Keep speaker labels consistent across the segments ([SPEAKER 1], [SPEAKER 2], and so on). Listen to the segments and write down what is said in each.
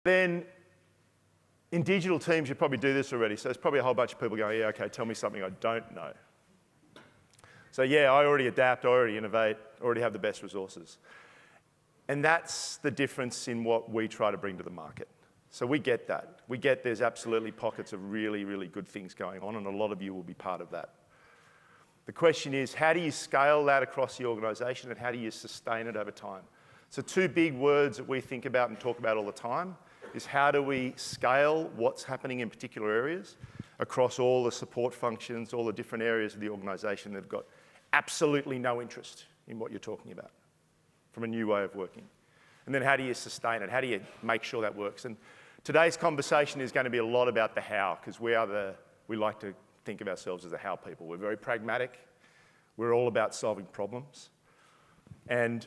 [SPEAKER 1] Then in digital teams, you probably do this already. So there's probably a whole bunch of people going, yeah, okay, tell me something I don't know. So yeah, I already adapt, I already innovate, I already have the best resources. And that's the difference in what we try to bring to the market. So we get that. We get there's absolutely pockets of really, really good things going on, and a lot of you will be part of that. The question is, how do you scale that across the organisation, and how do you sustain it over time? So two big words that we think about and talk about all the time is how do we scale what's happening in particular areas across all the support functions, all the different areas of the organisation that have got absolutely no interest in what you're talking about from a new way of working. And then how do you sustain it? How do you make sure that works? And today's conversation is going to be a lot about the how, because we like to think of ourselves as the how people. We're very pragmatic. We're all about solving problems. And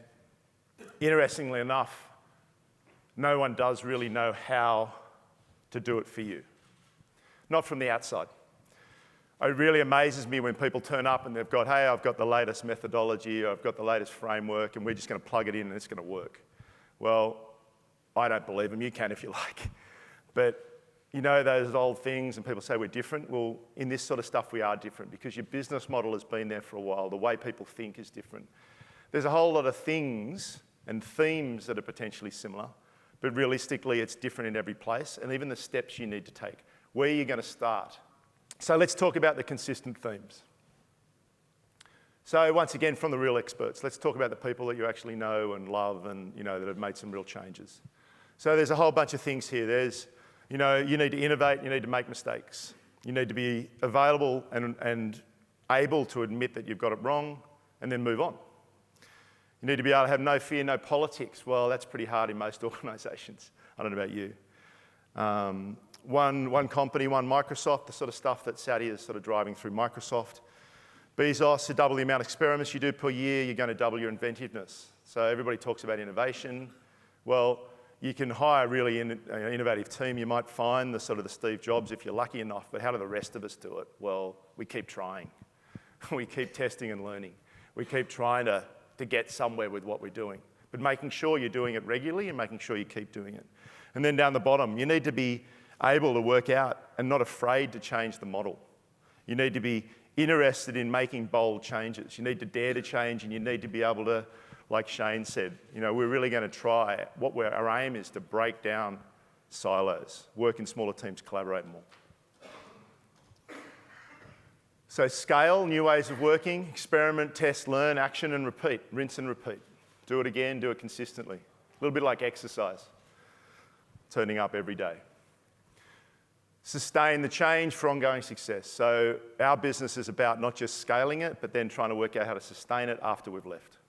[SPEAKER 1] interestingly enough, no one does really know how to do it for you. Not from the outside. It really amazes me when people turn up and they've got, hey, I've got the latest methodology, or I've got the latest framework, and we're just going to plug it in and it's going to work. Well, I don't believe them. You can if you like. But you know those old things, and people say we're different. Well, in this sort of stuff, we are different because your business model has been there for a while. The way people think is different. There's a whole lot of things and themes that are potentially similar, but realistically, it's different in every place, and even the steps you need to take. Where are you going to start? So let's talk about the consistent themes. So once again, from the real experts, let's talk about the people that you actually know and love and that have made some real changes. So there's a whole bunch of things here. There's, you need to innovate, you need to make mistakes. You need to be available and able to admit that you've got it wrong and then move on. You need to be able to have no fear, no politics. Well, that's pretty hard in most organisations. I don't know about you. One company, one Microsoft, the sort of stuff that Saudi is sort of driving through Microsoft. Bezos, to double the amount of experiments you do per year, you're going to double your inventiveness. So everybody talks about innovation. Well, you can hire a really innovative team. You might find the sort of the Steve Jobs if you're lucky enough, but how do the rest of us do it? Well, we keep trying. We keep testing and learning. We keep trying to get somewhere with what we're doing, but making sure you're doing it regularly and making sure you keep doing it. And then down the bottom, you need to be able to work out and not afraid to change the model. You need to be interested in making bold changes. You need to dare to change, and you need to be able to, like Shane said, we're really going to try, our aim is to break down silos, work in smaller teams, collaborate more. So scale, new ways of working, experiment, test, learn, action and repeat, rinse and repeat. Do it again, do it consistently. A little bit like exercise, turning up every day. Sustain the change for ongoing success. So our business is about not just scaling it, but then trying to work out how to sustain it after we've left.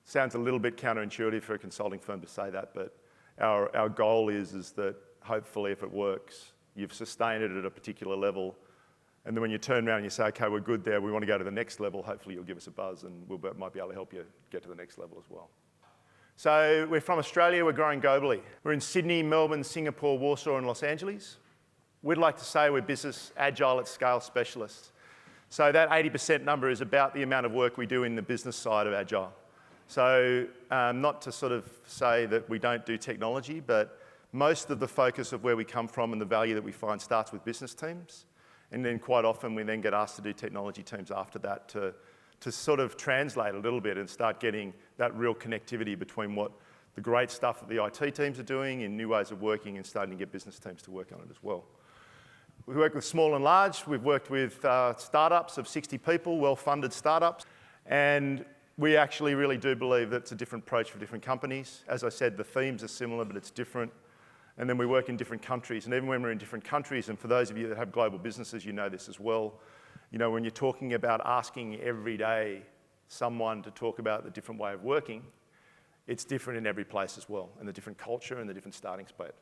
[SPEAKER 1] Sounds a little bit counterintuitive for a consulting firm to say that, but our goal is that hopefully if it works, you've sustained it at a particular level, and then when you turn around and you say, okay, we're good there, we want to go to the next level, hopefully you'll give us a buzz and we might be able to help you get to the next level as well. So we're from Australia, we're growing globally. We're in Sydney, Melbourne, Singapore, Warsaw and Los Angeles. We'd like to say we're business agile at scale specialists. So that 80% number is about the amount of work we do in the business side of agile. So not to sort of say that we don't do technology, but most of the focus of where we come from and the value that we find starts with business teams. And then quite often we then get asked to do technology teams after that to sort of translate a little bit and start getting that real connectivity between what the great stuff that the IT teams are doing in new ways of working and starting to get business teams to work on it as well. We work with small and large. We've worked with startups of 60 people, well-funded startups. And we actually really do believe that it's a different approach for different companies. As I said, the themes are similar, but it's different. And then we work in different countries. And even when we're in different countries, and for those of you that have global businesses, you know this as well, when you're talking about asking every day someone to talk about the different way of working, it's different in every place as well, and the different culture and the different starting spot.